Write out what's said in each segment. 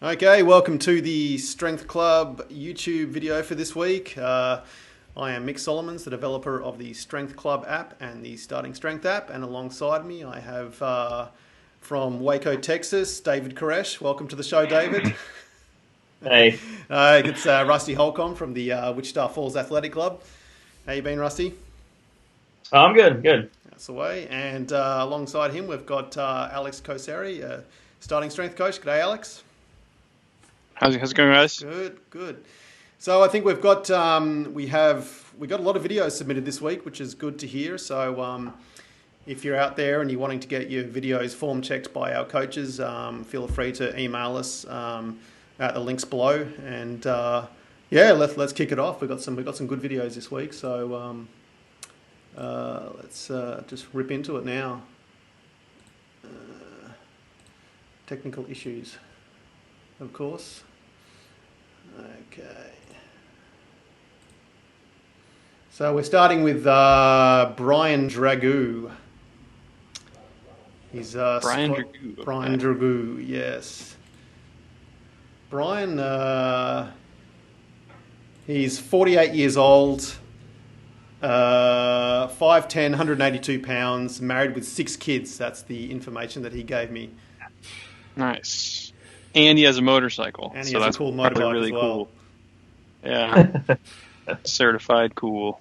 Okay, welcome to the Strength Club YouTube video for this week. I am Mick Solomons, the developer of the Strength Club app and the Starting Strength app, and alongside me I have from Waco, Texas, David Koresh. Welcome to the show, David. Hey, It's Rusty Holcomb from the Wichita Falls Athletic Club. How you been, Rusty? I'm good. That's the way. And alongside him we've got Alex Kosari, Starting Strength Coach. G'day, Alex. How's it going, guys? Good. So I think we've got we got a lot of videos submitted this week, which is good to hear. So if you're out there and you're wanting to get your videos form checked by our coaches, feel free to email us at the links below. And let's kick it off. We've got some good videos this week. So let's just rip into it now. Technical issues, of course. Okay. So we're starting with Brian Dragoo. He's Brian Dragoo. Brian Dragoo, yes. Brian, he's 48 years old, 5'10", 182 pounds, married with 6 kids. That's the information that he gave me. Nice. And he has a motorcycle. And he so has that's a cool motorbike really as well. cool. Yeah. Certified cool.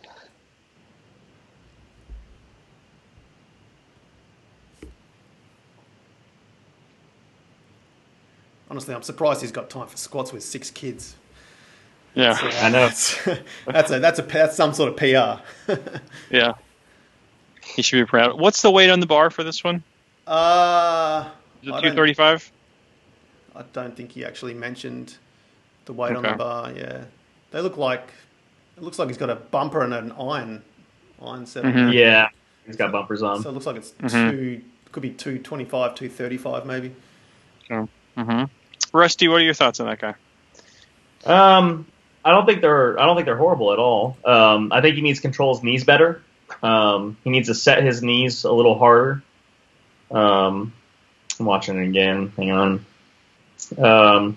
Honestly, I'm surprised he's got time for squats with 6 kids. Yeah. So, I know. That's some sort of PR. Yeah. He should be proud. What's the weight on the bar for this one? Is it 235? I don't think he actually mentioned the weight on the bar. Yeah, it looks like he's got a bumper and an iron set. Mm-hmm. Yeah, he's got bumpers on. So it looks like it's could be 225, 235 maybe. Mm-hmm. Rusty, what are your thoughts on that guy? I don't think they're horrible at all. I think he needs to control his knees better. He needs to set his knees a little harder. I'm watching it again. Hang on. I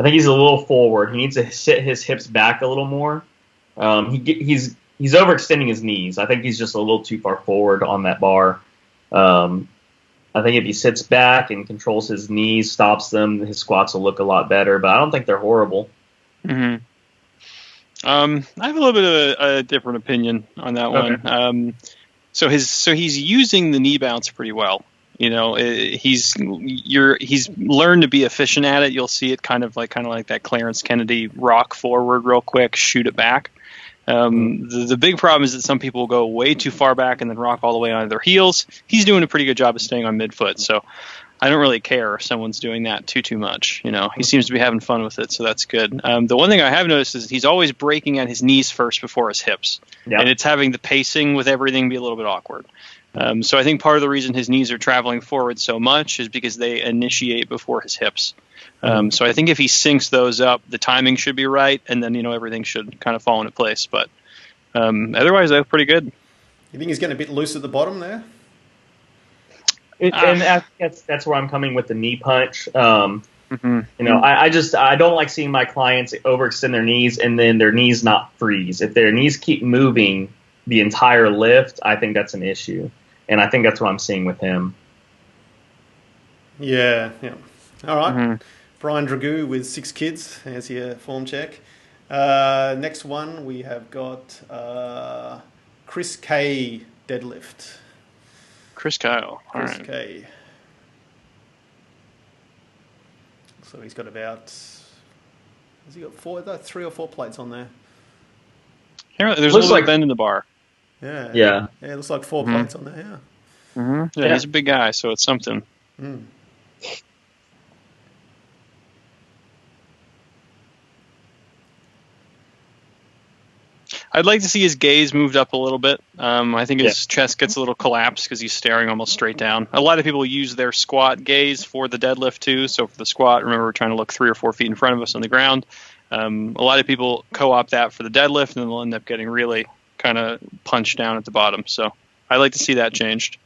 think he's a little forward. He needs to sit his hips back a little more. He's overextending his knees. I think he's just a little too far forward on that bar. I think if he sits back and controls his knees, stops them, his squats will look a lot better. But I don't think they're horrible. Mm-hmm. I have a little bit of a different opinion on that one. So he's using the knee bounce pretty well. You know, he's learned to be efficient at it. You'll see it kind of like that Clarence Kennedy rock forward real quick, shoot it back. The big problem is that some people go way too far back and then rock all the way onto their heels. He's doing a pretty good job of staying on midfoot, so I don't really care if someone's doing that too much. You know, he seems to be having fun with it, so that's good. The one thing I have noticed is he's always breaking at his knees first before his hips, and it's having the pacing with everything be a little bit awkward. So I think part of the reason his knees are traveling forward so much is because they initiate before his hips. So I think if he syncs those up, the timing should be right, and then everything should kind of fall into place. But otherwise, they're pretty good. You think he's getting a bit loose at the bottom there? And that's where I'm coming with the knee punch. I don't like seeing my clients overextend their knees and then their knees not freeze. If their knees keep moving the entire lift, I think that's an issue. And I think that's what I'm seeing with him. Yeah. All right. Mm-hmm. Brian Dragoo with 6 kids. There's your form check. Next one, we have got Chris K Deadlift. Chris Kyle. Chris K. So he's got about... Has he got 3 or 4 plates on there? Yeah, there's a little bend in the bar. Yeah, it looks like 4 plates on there, yeah. Mm-hmm. Yeah, he's a big guy, so it's something. Mm. I'd like to see his gaze moved up a little bit. I think his chest gets a little collapsed because he's staring almost straight down. A lot of people use their squat gaze for the deadlift too. So for the squat, remember we're trying to look 3 or 4 feet in front of us on the ground. A lot of people co-opt that for the deadlift, and then they'll end up getting really kind of punched down at the bottom. So I'd like to see that changed.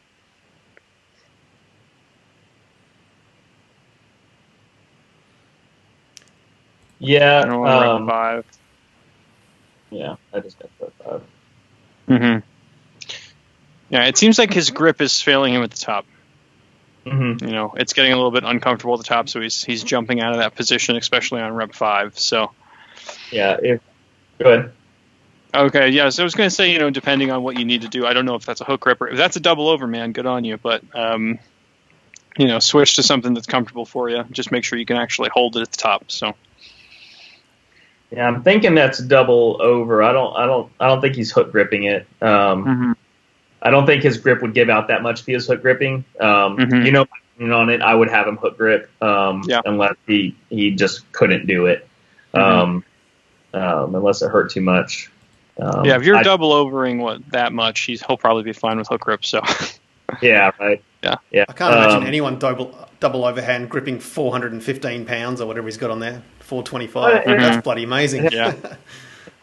Yeah. I want rep 5. Yeah, I just got rep 5. Mm-hmm. Yeah, it seems like his grip is failing him at the top. Mm-hmm. It's getting a little bit uncomfortable at the top, so he's jumping out of that position, especially on rep 5. So, yeah, go ahead. Okay, yeah. So I was going to say, depending on what you need to do, I don't know if that's a hook grip or if that's a double over, man. Good on you, but switch to something that's comfortable for you. Just make sure you can actually hold it at the top. So. Yeah, I'm thinking that's double over. I don't think he's hook gripping it. I don't think his grip would give out that much if he was hook gripping. My opinion on it, I would have him hook grip unless he just couldn't do it, unless it hurt too much. If you're double overing that much, he'll probably be fine with hook grip. So. Yeah, right. Yeah. I can't imagine anyone double overhand gripping 415 pounds or whatever he's got on there. 425. That's bloody amazing. Yeah.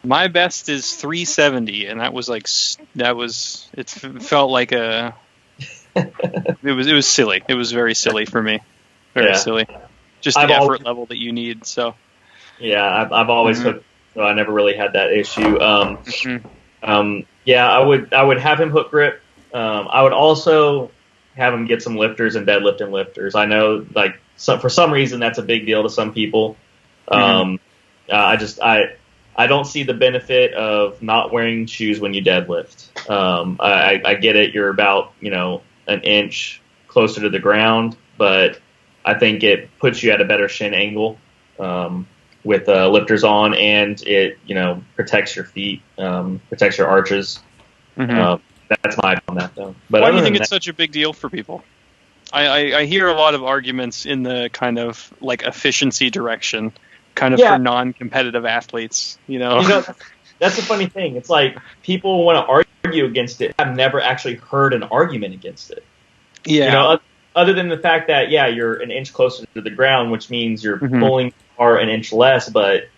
My best is 370, and it felt like it was silly. It was very silly for me. Very silly. Just the effort level that you need. So. Yeah, I've always hooked, so I never really had that issue. I would have him hook grip. I would also have him get some lifters and deadlift and lifters. I know, for some reason, that's a big deal to some people. I don't see the benefit of not wearing shoes when you deadlift. I get it. You're about, an inch closer to the ground, but I think it puts you at a better shin angle with lifters on, and it, protects your feet, protects your arches. That's my on that, though. But why do you think it's such a big deal for people? I hear a lot of arguments in the kind of efficiency direction, kind of for non-competitive athletes. That's the funny thing. It's like people want to argue against it. I've never actually heard an argument against it. Yeah. Other than the fact that you're an inch closer to the ground, which means you're pulling the bar an inch less. But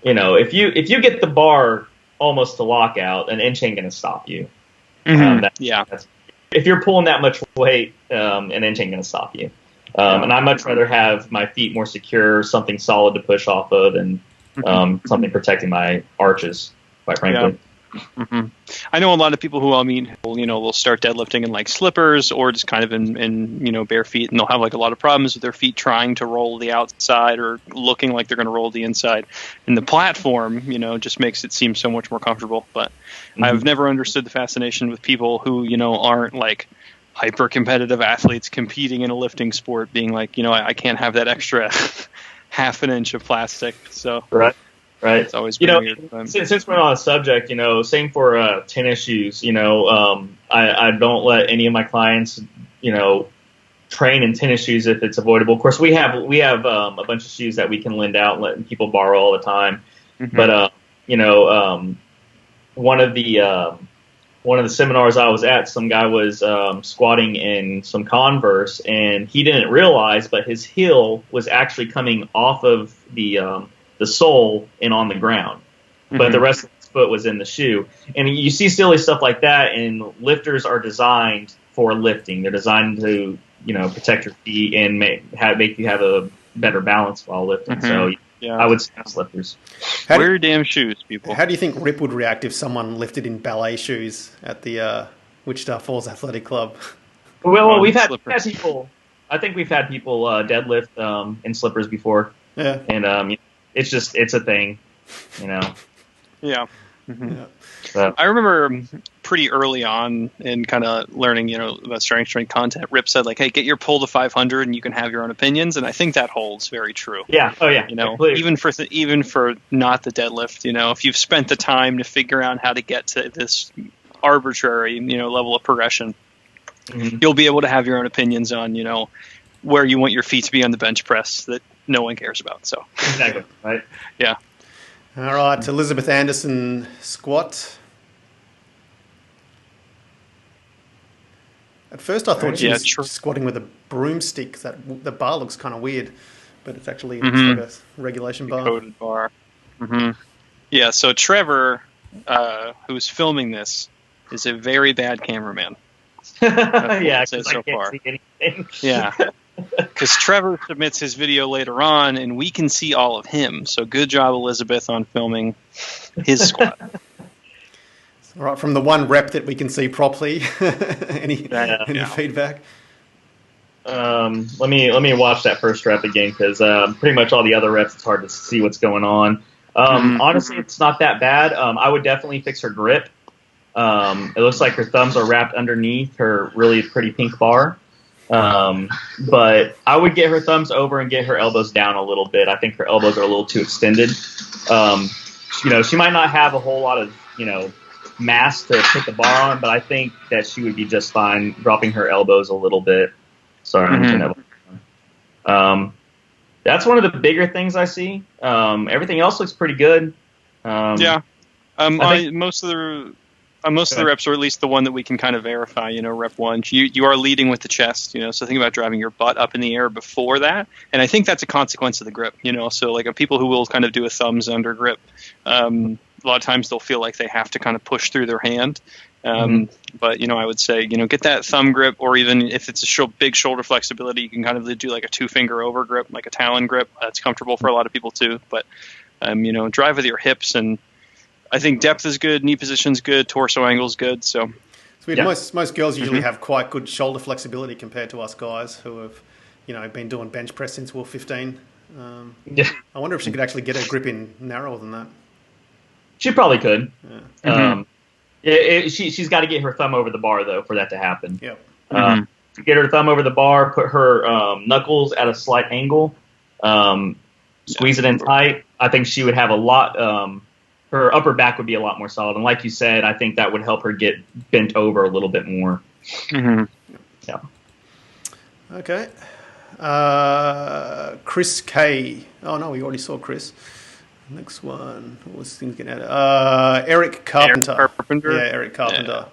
if you get the bar almost to lockout, an inch ain't going to stop you. If you're pulling that much weight, an inch ain't going to stop you. And I'd much rather have my feet more secure, something solid to push off of, and something protecting my arches, quite frankly. I know a lot of people who they'll start deadlifting in slippers or just kind of in bare feet, and they'll have a lot of problems with their feet trying to roll the outside or looking like they're going to roll the inside. And the platform, just makes it seem so much more comfortable. But I've never understood the fascination with people who, aren't hyper competitive athletes competing in a lifting sport, being I can't have that extra half an inch of plastic. So. Right. It's always been weird. Since we're on the subject, same for tennis shoes. I don't let any of my clients, train in tennis shoes if it's avoidable. Of course, we have a bunch of shoes that we can lend out and let people borrow all the time. But one of the seminars I was at, some guy was squatting in some Converse, and he didn't realize, but his heel was actually coming off of the sole and on the ground, but the rest of his foot was in the shoe. And you see silly stuff like that, and lifters are designed for lifting. They're designed to, protect your feet and make you have a better balance while lifting. So I would suggest lifters. Wear your damn shoes, people. How do you think Rip would react if someone lifted in ballet shoes at the Wichita Falls Athletic Club? Well, we've had people. I think we've had people deadlift in slippers before. Yeah, and it's a thing, Yeah. I remember pretty early on in kind of learning, about strength content, Rip said hey, get your pull to 500 and you can have your own opinions. And I think that holds very true. Yeah. Oh yeah. Even for not the deadlift, if you've spent the time to figure out how to get to this arbitrary, level of progression, you'll be able to have your own opinions on, where you want your feet to be on the bench press that no one cares about. So exactly. Right. Yeah. All right, Elizabeth Anderson squat. At first I thought she was squatting with a broomstick. The bar looks kind of weird, but it's actually like a regulation bar. Coded bar. Yeah, so Trevor, who's filming this, is a very bad cameraman. Yeah, so I can't far. see anything. Yeah. Because Trevor submits his video later on, and we can see all of him. So good job, Elizabeth, on filming his squat. All right, from the one rep that we can see properly, any feedback? Let me watch that first rep again, because pretty much all the other reps, it's hard to see what's going on. Honestly, it's not that bad. I would definitely fix her grip. It looks like her thumbs are wrapped underneath her really pretty pink bar. But I would get her thumbs over and get her elbows down a little bit. I think her elbows are a little too extended. She might not have a whole lot of, mass to put the bar on, but I think that she would be just fine dropping her elbows a little bit. Sorry, that's one of the bigger things I see. Everything else looks pretty good. Most of the reps, or at least the one that we can kind of verify, rep 1, you are leading with the chest, so think about driving your butt up in the air before that. And I think that's a consequence of the grip, so like people who will kind of do a thumbs under grip, a lot of times they'll feel like they have to kind of push through their hand. But, I would say, get that thumb grip, or even if it's a big shoulder flexibility, you can kind of do like a 2-finger over grip, like a talon grip. That's comfortable for a lot of people too. But, drive with your hips, and I think depth is good, knee position's good, torso angle's good. So most girls usually have quite good shoulder flexibility compared to us guys who have, been doing bench press since we were 15. I wonder if she could actually get her grip in narrower than that. She probably could. She's got to get her thumb over the bar, though, for that to happen. Yep. Get her thumb over the bar, put her knuckles at a slight angle, squeeze it in tight. I think she would have a lot. Her upper back would be a lot more solid. And like you said, I think that would help her get bent over a little bit more. Yeah. Okay. Chris K. Oh, no, we already saw Chris. Next one. What was things getting at? Eric Carpenter. Yeah, Eric Carpenter. Yeah.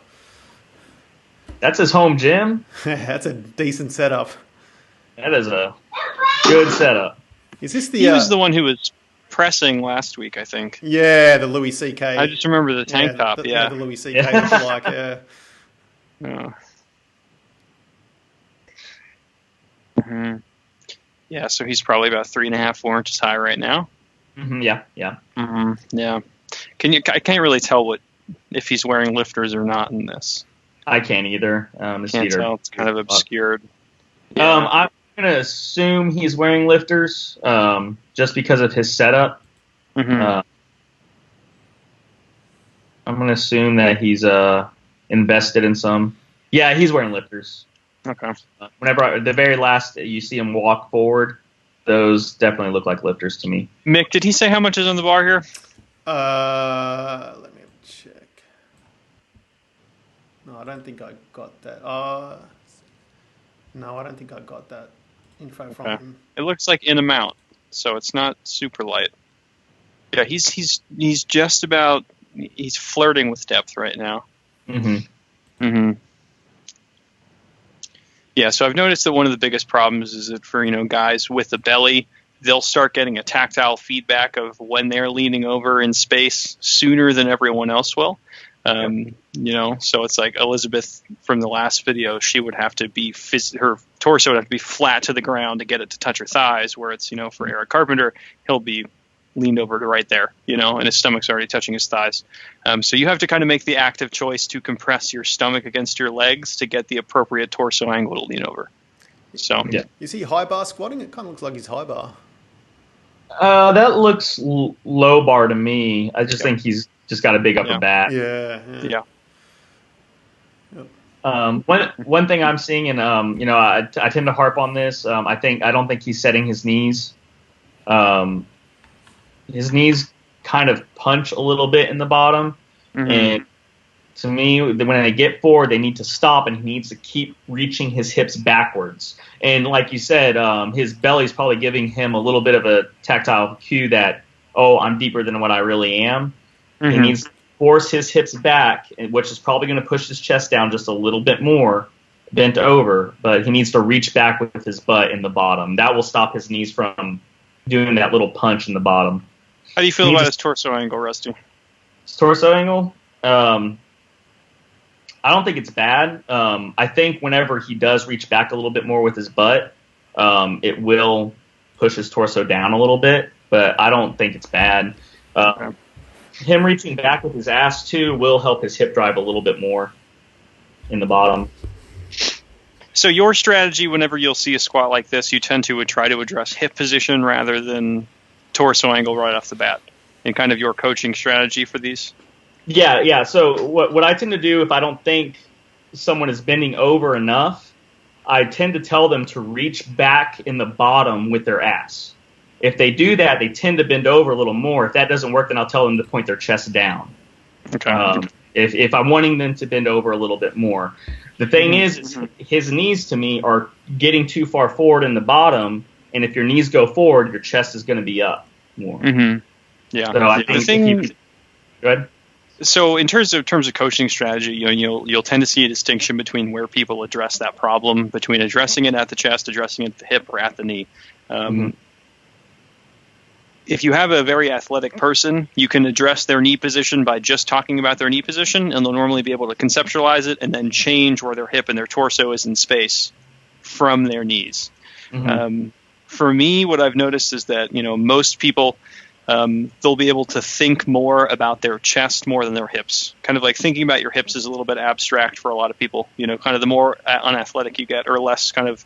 That's his home gym? That's a decent setup. That is a good setup. Is this He was the one who was pressing last week, I think. Yeah, the Louis C.K. I just remember the tank top, the Louis C.K. looks like, Yeah, so he's probably about 3.5, 4 inches high right now. Yeah. Yeah. I can't really tell if he's wearing lifters or not in this. I can't either. Can't tell. It's kind of obscured. I'm going to assume he's wearing lifters just because of his setup. I'm going to assume that he's invested in some. Yeah, he's wearing lifters. Okay. Whenever the very last you see him walk forward, those definitely look like lifters to me. Mick, did he say how much is on the bar here? Let me check. No, I don't think I got that. No, I don't think I got that info from him. It looks like in amount, so it's not super light. Yeah, he's just about. He's flirting with depth right now. Yeah, so I've noticed that one of the biggest problems is that for guys with a belly, they'll start getting a tactile feedback of when they're leaning over in space sooner than everyone else will. So it's like Elizabeth from the last video, she would have to be her torso would have to be flat to the ground to get it to touch her thighs, where it's for Eric Carpenter, he'll be leaned over to right there, and his stomach's already touching his thighs. So you have to kind of make the active choice to compress your stomach against your legs to get the appropriate torso angle to lean over. So is he high bar squatting? It kind of looks like he's high bar. That looks low bar to me. I just think he's just got a big upper back. Yeah. One thing I'm seeing, and I tend to harp on this. I don't think he's setting his knees. His knees kind of punch a little bit in the bottom, and to me, when they get forward, they need to stop, and he needs to keep reaching his hips backwards. And like you said, his belly's probably giving him a little bit of a tactile cue that, I'm deeper than what I really am. He needs to force his hips back, which is probably going to push his chest down just a little bit more, bent over, but he needs to reach back with his butt in the bottom. That will stop his knees from doing that little punch in the bottom. How do you feel about his torso angle, Rusty? His torso angle? I don't think it's bad. I think whenever he does reach back a little bit more with his butt, it will push his torso down a little bit, but I don't think it's bad. Him reaching back with his ass too will help his hip drive a little bit more in the bottom. So your strategy, whenever you'll see a squat like this, you tend to try to address hip position rather than torso angle right off the bat, and kind of your coaching strategy for these? Yeah. So what I tend to do if I don't think someone is bending over enough, I tend to tell them to reach back in the bottom with their ass. If they do that, they tend to bend over a little more. If that doesn't work, then I'll tell them to point their chest down. Okay. If I'm wanting them to bend over a little bit more. The thing is his knees to me are getting too far forward in the bottom, and if your knees go forward, your chest is going to be up more. Mm-hmm. Yeah. So I think go ahead. So in terms of coaching strategy, you'll tend to see a distinction between where people address that problem, between addressing it at the chest, addressing it at the hip, or at the knee. If you have a very athletic person, you can address their knee position by just talking about their knee position, and they'll normally be able to conceptualize it and then change where their hip and their torso is in space from their knees. For me, what I've noticed is that most people, they'll be able to think more about their chest more than their hips. Kind of like thinking about your hips is a little bit abstract for a lot of people. Kind of the more unathletic you get, or less kind of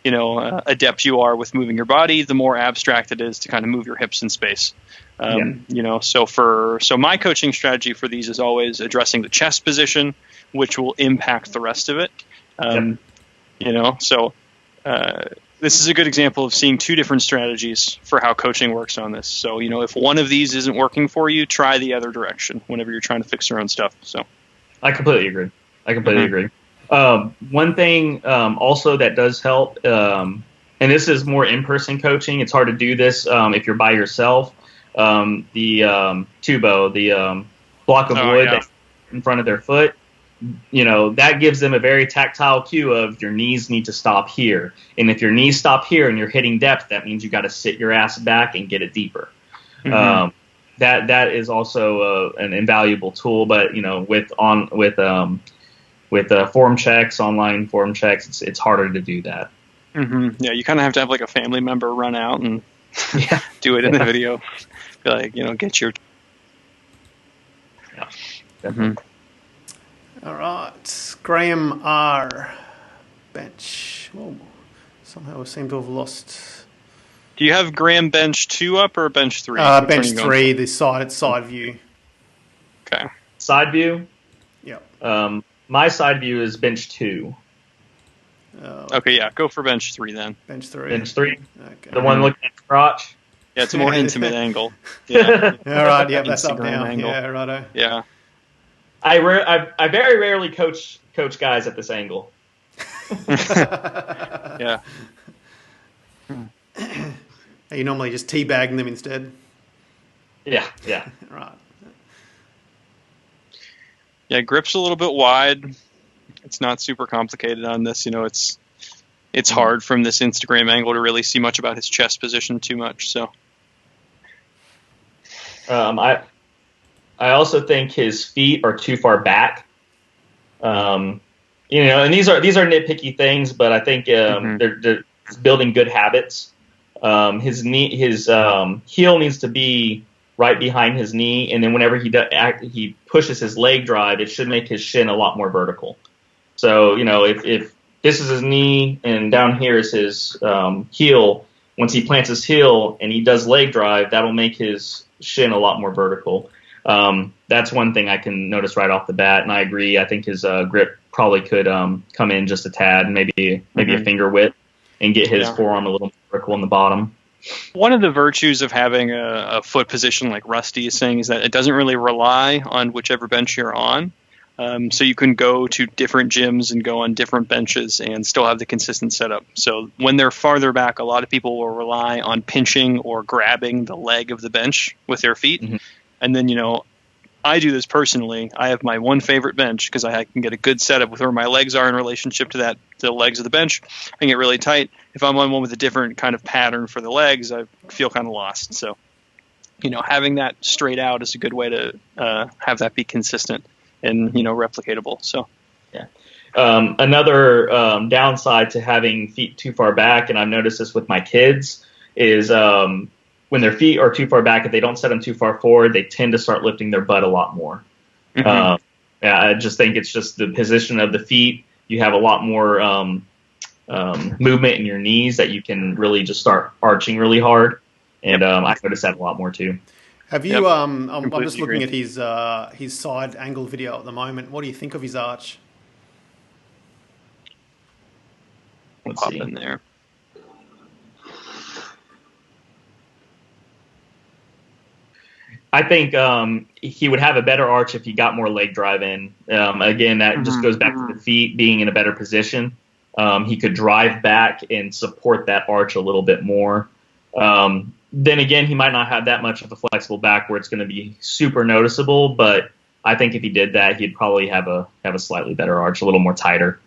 adept you are with moving your body, the more abstract it is to kind of move your hips in space. So my coaching strategy for these is always addressing the chest position, which will impact the rest of it. This is a good example of seeing two different strategies for how coaching works on this. So, if one of these isn't working for you, try the other direction whenever you're trying to fix your own stuff. So, I completely agree. One thing also that does help, and this is more in-person coaching. It's hard to do this if you're by yourself. The tubo, the block of wood that's in front of their foot, that gives them a very tactile cue of your knees need to stop here. And if your knees stop here and you're hitting depth, that means you got to sit your ass back and get it deeper. That is also an invaluable tool, but with form checks, online form checks, it's harder to do that. Yeah, you kind of have to have like a family member run out and do it in the video. Be like, get your. Yeah. All right, Graham R. Bench. Oh, somehow we seem to have lost. Do you have Graham bench 2 up or bench 3? Bench 3, the side view. Okay. Side view? Yep. My side view is bench 2. Okay, yeah, go for bench 3 then. Bench 3. Bench 3? Okay. The one looking at the crotch? Yeah, it's a more intimate angle. Yeah. All right, yeah, that's up now. Angle. Yeah, righto. Yeah. I very rarely coach guys at this angle. Yeah. Are you normally just teabagging them instead? Yeah. Right. Yeah, grip's a little bit wide. It's not super complicated on this. It's hard from this Instagram angle to really see much about his chest position too much. So, I also think his feet are too far back. And these are nitpicky things, but I think they're building good habits. His heel needs to be right behind his knee, and then whenever he pushes his leg drive, it should make his shin a lot more vertical. So if this is his knee and down here is his heel, once he plants his heel and he does leg drive, that'll make his shin a lot more vertical. That's one thing I can notice right off the bat, and I agree. I think his grip probably could come in just a tad, maybe a finger width, and get his forearm a little more vertical in the bottom. One of the virtues of having a foot position like Rusty is saying is that it doesn't really rely on whichever bench you're on. So you can go to different gyms and go on different benches and still have the consistent setup. So when they're farther back, a lot of people will rely on pinching or grabbing the leg of the bench with their feet. And then, I do this personally. I have my one favorite bench because I can get a good setup with where my legs are in relationship to the legs of the bench. I can get really tight. If I'm on one with a different kind of pattern for the legs, I feel kind of lost. So, having that straight out is a good way to have that be consistent and, replicatable. So, yeah. Another downside to having feet too far back, and I've noticed this with my kids, is when their feet are too far back, if they don't set them too far forward, they tend to start lifting their butt a lot more. Mm-hmm. Yeah, I just think it's just the position of the feet. You have a lot more movement in your knees that you can really just start arching really hard. And I noticed that a lot more too. Have you? Yep. I'm just looking at his side angle video at the moment. What do you think of his arch? Let's Pop see. in there. I think he would have a better arch if he got more leg drive in. Again, that just goes back to the feet being in a better position. He could drive back and support that arch a little bit more. Then again, he might not have that much of a flexible back where it's going to be super noticeable. But I think if he did that, he'd probably have a slightly better arch, a little more tighter.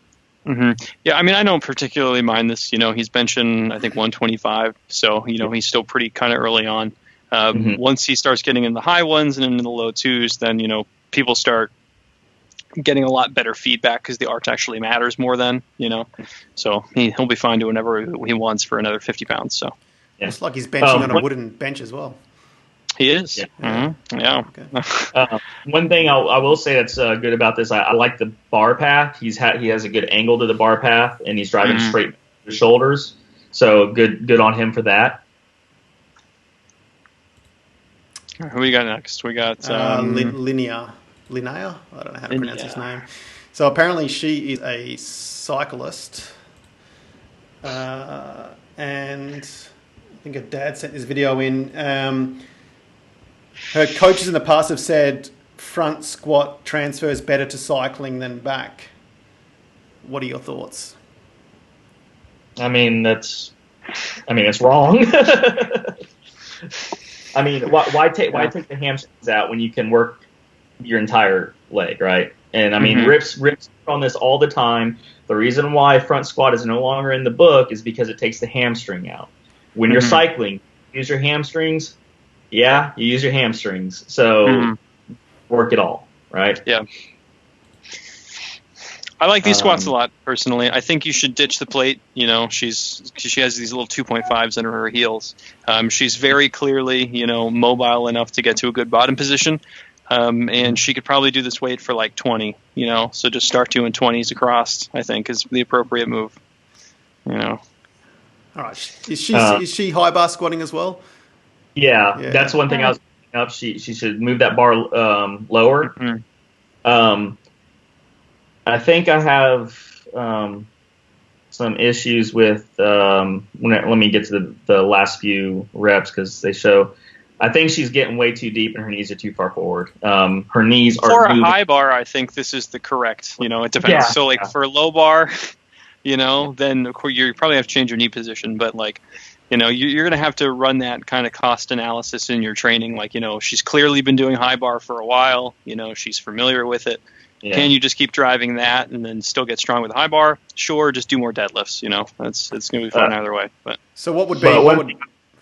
Mm-hmm. Yeah, I mean, I don't particularly mind this. He's benching, I think, 125. So, he's still pretty kind of early on. Once he starts getting in the high ones and into the low twos, then, people start getting a lot better feedback because the arch actually matters more then, So he'll be fine doing whatever he wants for another 50 pounds. So yeah. It's like he's benching on a wooden bench as well. He is. Yeah. Mm-hmm. Yeah. Okay. One thing I will say that's good about this, I like the bar path. He has a good angle to the bar path, and he's driving straight to the shoulders. So good on him for that. Who we got next? We got Linnea. I don't know how to pronounce his name. So apparently she is a cyclist, and I think her dad sent this video in. Her coaches in the past have said front squat transfers better to cycling than back. What are your thoughts? I mean, it's wrong. I mean, why take the hamstrings out when you can work your entire leg, right? And I mean, Rips on this all the time. The reason why front squat is no longer in the book is because it takes the hamstring out. When you're cycling, use your hamstrings. Yeah, you use your hamstrings. So work it all, right? Yeah. I like these squats a lot, personally. I think you should ditch the plate. She has these little 2.5s under her heels. She's very clearly, mobile enough to get to a good bottom position. And she could probably do this weight for like 20, so just start doing 20s across, I think, is the appropriate move. All right. Is she high bar squatting as well? Yeah, that's one thing I was picking up. She should move that bar lower. I think I have some issues with let me get to the last few reps because they show. I think she's getting way too deep and her knees are too far forward. Her knees are for a high bar. I think this is the correct. It depends. Yeah, so for a low bar, then of course you probably have to change your knee position. But you're going to have to run that kind of cost analysis in your training. She's clearly been doing high bar for a while. She's familiar with it. Yeah. Can you just keep driving that and then still get strong with the high bar? Sure, just do more deadlifts. It's going to be fun either way. But so what would be?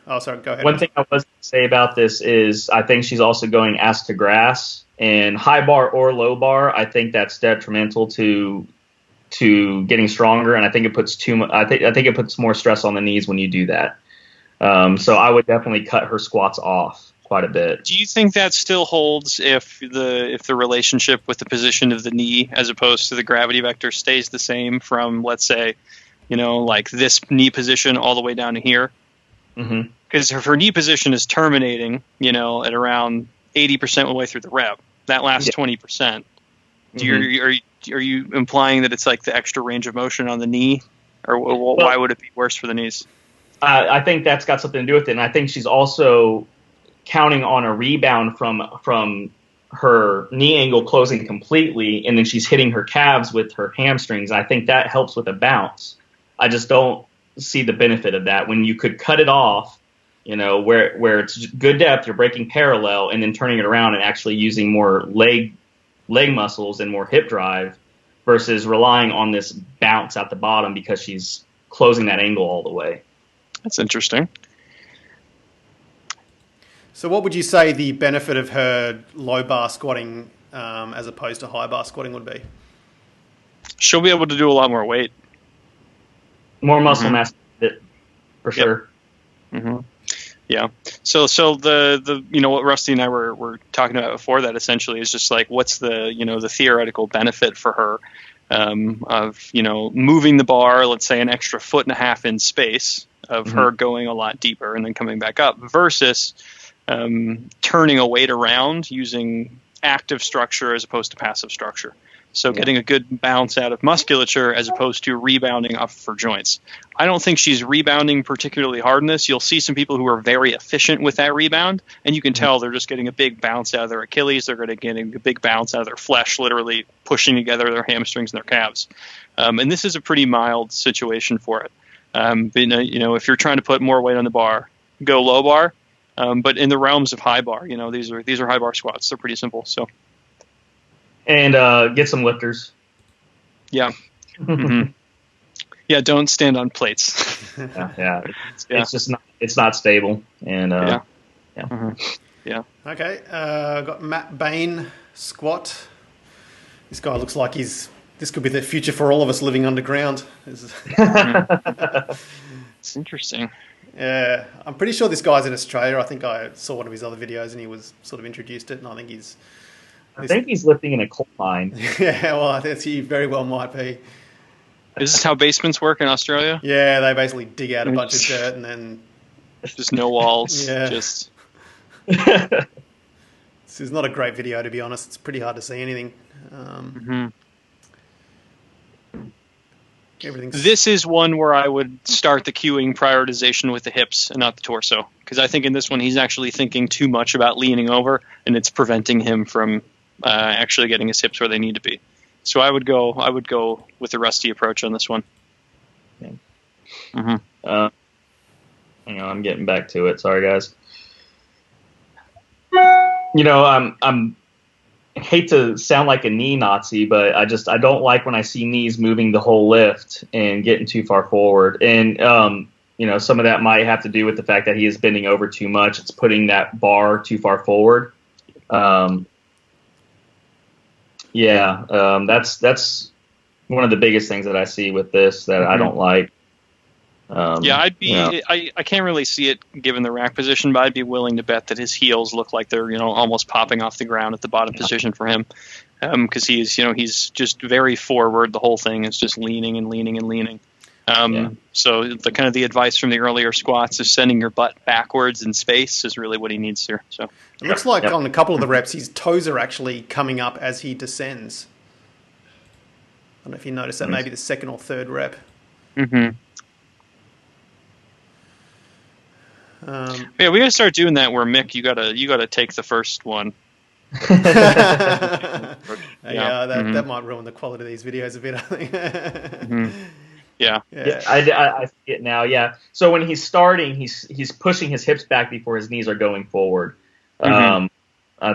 Oh, sorry. Go ahead. One thing I was going to say about this is I think she's also going ass to grass and high bar or low bar. I think that's detrimental to getting stronger, and I think it puts I think it puts more stress on the knees when you do that. So I would definitely cut her squats off quite a bit. Do you think that still holds if the relationship with the position of the knee as opposed to the gravity vector stays the same from, let's say, like this knee position all the way down to here? Because if her knee position is terminating, at around 80% of the way through the rep, that last 20%, are you implying that it's like the extra range of motion on the knee, or why would it be worse for the knees? I think that's got something to do with it, and I think she's also counting on a rebound from her knee angle closing completely, and then she's hitting her calves with her hamstrings. I think that helps with a bounce. I just don't see the benefit of that when you could cut it off, where it's good depth, you're breaking parallel, and then turning it around and actually using more leg muscles and more hip drive versus relying on this bounce at the bottom because she's closing that angle all the way. That's interesting. So what would you say the benefit of her low bar squatting as opposed to high bar squatting would be? She'll be able to do a lot more weight. More muscle mass, for sure. Mm-hmm. Yeah. So the what Rusty and I were talking about before that essentially is just like what's the the theoretical benefit for her of moving the bar, let's say an extra 1.5 feet in space of her going a lot deeper and then coming back up versus turning a weight around using active structure as opposed to passive structure. So getting a good bounce out of musculature as opposed to rebounding off of her joints. I don't think she's rebounding particularly hard in this. You'll see some people who are very efficient with that rebound, and you can tell they're just getting a big bounce out of their Achilles. They're getting a big bounce out of their flesh, literally pushing together their hamstrings and their calves. And this is a pretty mild situation for it. But, if you're trying to put more weight on the bar, go low bar. But in the realms of high bar, these are high bar squats. They're pretty simple. So. And get some lifters. Yeah. Mm-hmm. Yeah, don't stand on plates. It's just not stable. And yeah. Mm-hmm. Yeah. Okay, got Matt Bain squat. This guy looks like this could be the future for all of us living underground. It's interesting. Yeah, I'm pretty sure this guy's in Australia. I think I saw one of his other videos and he was sort of introduced it, and I think he's lifting in a coal mine. Yeah, well, he very well might be. Is this how basements work in Australia? Yeah, they basically dig out a bunch of dirt and then... Just no walls. Yeah. Just... This is not a great video, to be honest. It's pretty hard to see anything. This is one where I would start the cueing prioritization with the hips and not the torso. Because I think in this one he's actually thinking too much about leaning over, and it's preventing him from actually getting his hips where they need to be. So I would go with the Rusty approach on this one. Okay. Hang on, I'm getting back to it. Sorry, guys. I hate to sound like a knee Nazi, but I don't like when I see knees moving the whole lift and getting too far forward. And some of that might have to do with the fact that he is bending over too much. It's putting that bar too far forward. That's one of the biggest things that I see with this that I don't like. I can't really see it given the rack position, but I'd be willing to bet that his heels look like they're almost popping off the ground at the bottom position for him, because he's just very forward. The whole thing is just leaning and leaning and leaning. So the advice from the earlier squats is sending your butt backwards in space is really what he needs here. So it looks like on a couple of the reps, his toes are actually coming up as he descends. I don't know if you noticed that, maybe the second or third rep. Mm-hmm. We gotta start doing that. Where Mick, you gotta take the first one. That might ruin the quality of these videos a bit, I think. Yeah. I see it now. Yeah. So when he's starting, he's pushing his hips back before his knees are going forward. I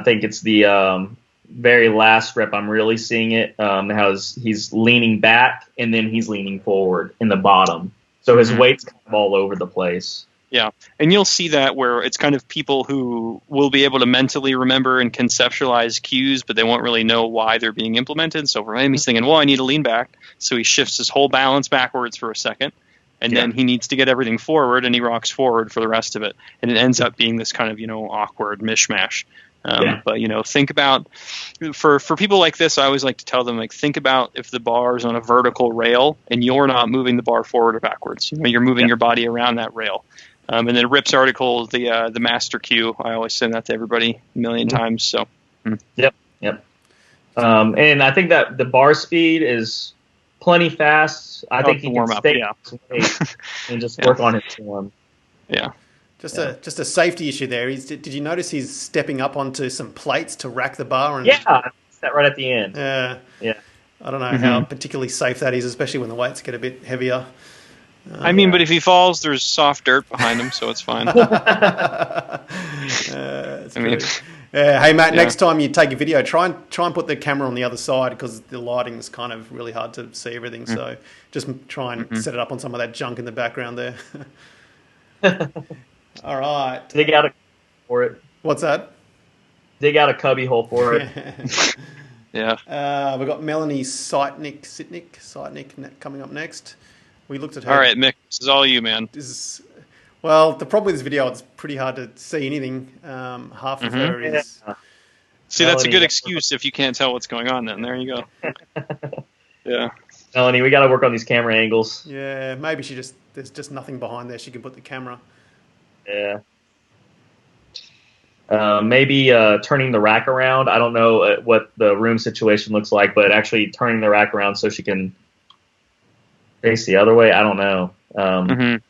think it's the very last rep I'm really seeing it. How he's leaning back and then he's leaning forward in the bottom. So his weight's kind of all over the place. Yeah, and you'll see that where it's kind of people who will be able to mentally remember and conceptualize cues, but they won't really know why they're being implemented. So for him, he's thinking, well, I need to lean back. So he shifts his whole balance backwards for a second, and then he needs to get everything forward, and he rocks forward for the rest of it. And it ends up being this kind of, awkward mishmash. But, think about, for people like this, I always like to tell them, think about if the bar is on a vertical rail and you're not moving the bar forward or backwards. You're moving your body around that rail. And then Rip's article, the master cue, I always send that to everybody a million times. So, Yep. And I think that the bar speed is plenty fast. I think he can stay and just work on his form. Yeah. Just a safety issue there. Did you notice he's stepping up onto some plates to rack the bar? That right at the end. Yeah. I don't know how particularly safe that is, especially when the weights get a bit heavier. But if he falls, there's soft dirt behind him, so it's fine. Hey Matt, next time you take a video, try and put the camera on the other side because the lighting is kind of really hard to see everything. So just try and set it up on some of that junk in the background there. All right. Dig out a for it. What's that? Dig out a cubby hole for it. Yeah. We've got Melanie Sitnik coming up next. We looked at her. All right, Mick, this is all you, man. Well, the problem with this video, it's pretty hard to see anything. Half of her is... See, that's a good excuse if you can't tell what's going on then. There you go. Yeah. Melanie, we got to work on these camera angles. Yeah, maybe there's just nothing behind there. She can put the camera. Yeah. Maybe turning the rack around. I don't know what the room situation looks like, but actually turning the rack around so she can face the other way. I don't know.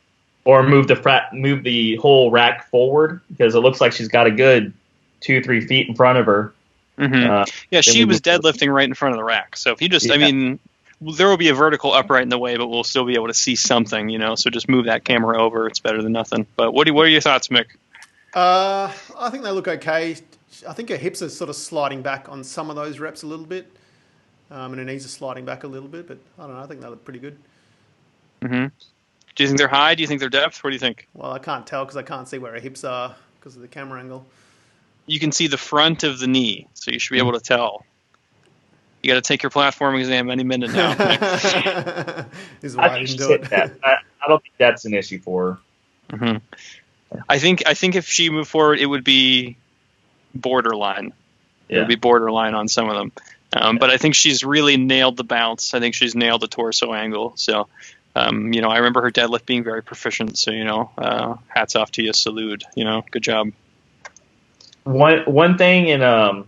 Or move the whole rack forward, because it looks like she's got a good 2-3 feet in front of her. Yeah, she was deadlifting right in front of the rack. So if you just, I mean, there will be a vertical upright in the way, but we'll still be able to see something, So just move that camera over. It's better than nothing. But what are your thoughts, Mick? I think they look okay. I think her hips are sort of sliding back on some of those reps a little bit, and her knees are sliding back a little bit. But I don't know. I think they look pretty good. Do you think they're high? Do you think they're depth? What do you think? Well, I can't tell because I can't see where her hips are because of the camera angle. You can see the front of the knee, so you should be able to tell. You got to take your platform exam any minute now. This is why I didn't do it. I don't think that's an issue for her. I think if she moved forward, it would be borderline. It would be borderline on some of them. But I think she's really nailed the bounce. I think she's nailed the torso angle. So, I remember her deadlift being very proficient. So, hats off to you, salute. Good job. One thing, and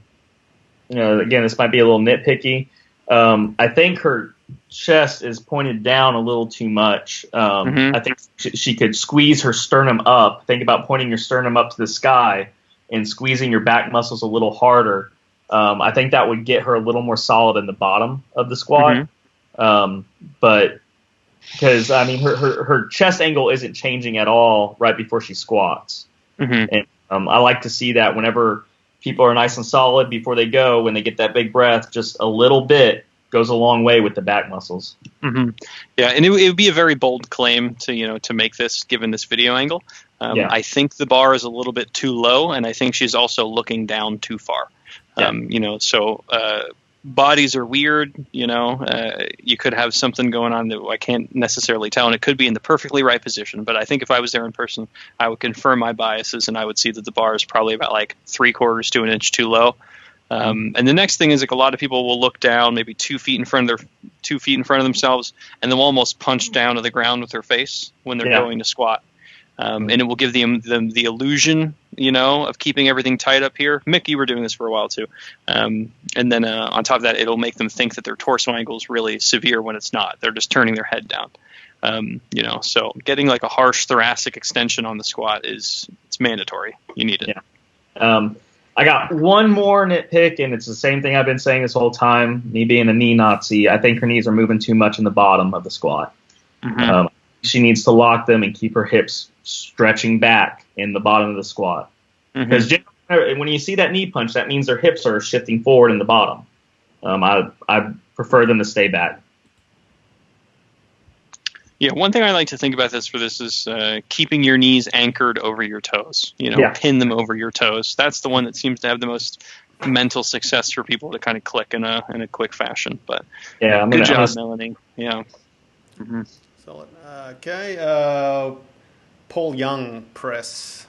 again, this might be a little nitpicky. I think her chest is pointed down a little too much. I think she could squeeze her sternum up. Think about pointing your sternum up to the sky and squeezing your back muscles a little harder. I think that would get her a little more solid in the bottom of the squat. But because her chest angle isn't changing at all right before she squats, and I like to see that whenever people are nice and solid before they go, when they get that big breath, just a little bit goes a long way with the back muscles. Yeah, and it would be a very bold claim to make this, given this video angle. I think the bar is a little bit too low, and I think she's also looking down too far. Bodies are weird. You could have something going on that I can't necessarily tell, and it could be in the perfectly right position. But I think if I was there in person, I would confirm my biases, and I would see that the bar is probably about like 3/4 to an inch too low. And the next thing is, like, a lot of people will look down maybe 2 feet in front of themselves, and they'll almost punch down to the ground with their face when they're going to squat. And it will give them the illusion, of keeping everything tight up here. Mick, you were doing this for a while too. And then on top of that, it'll make them think that their torso angle is really severe when it's not. They're just turning their head down. So getting like a harsh thoracic extension on the squat it's mandatory. You need it. Yeah. I got one more nitpick, and it's the same thing I've been saying this whole time. Me being a knee Nazi, I think her knees are moving too much in the bottom of the squat. She needs to lock them and keep her hips stretching back in the bottom of the squat. Because when you see that knee punch, that means their hips are shifting forward in the bottom. I prefer them to stay back. Yeah, one thing I like to think about this is keeping your knees anchored over your toes. Pin them over your toes. That's the one that seems to have the most mental success for people to kind of click in a quick fashion. But good job, Melanie. Yeah. Solid. Okay. Paul Young press.